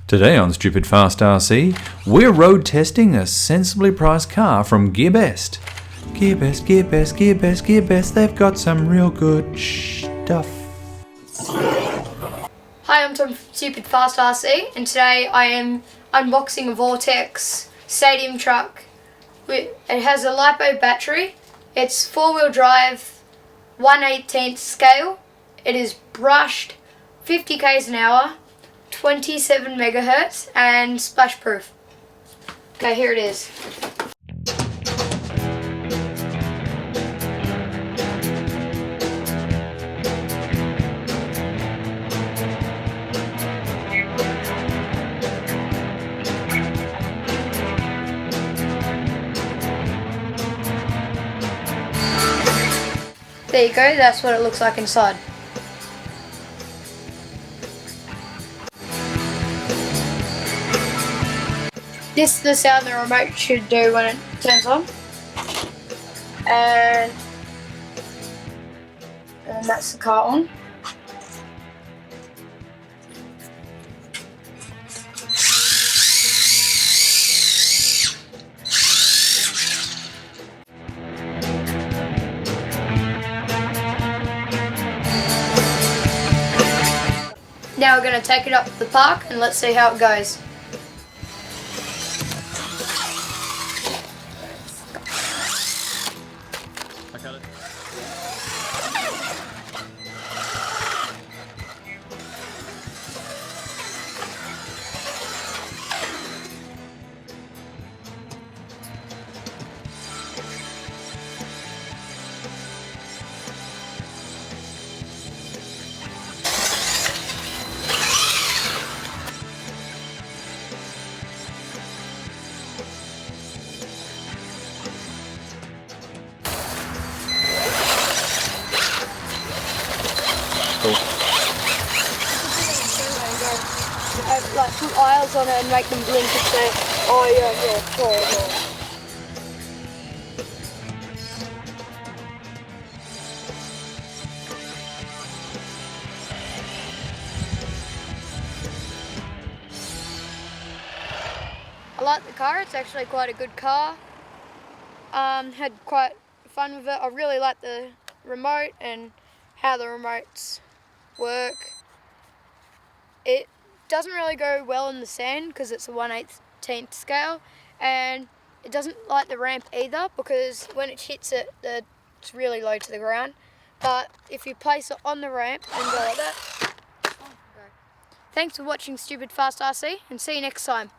Today on StupidfastRC, we're road testing a sensibly priced car from Gearbest. Gearbest, they've got some real good stuff. Hi, I'm Tom from StupidfastRC, and today I am unboxing a Vortex stadium truck. It has a LiPo battery, it's 4-wheel drive, 1/18 scale, it is brushed 50 k's an hour, 27 megahertz, and splash proof. Okay, here it is. There you go, that's what it looks like inside. This is the sound the remote should do when it turns on. And that's the car on. Now we're going to take it up to the park and let's see how it goes. Like put aisles on it and make them blink and say, oh yeah. I like the car, it's actually quite a good car. Had quite fun with it. I really like the remote and how the remotes work. It doesn't really go well in the sand because it's a 1/18 scale, and it doesn't like the ramp either because when it hits it, it's really low to the ground. But if you place it on the ramp and go like that. Thanks for watching StupidfastRC and see you next time.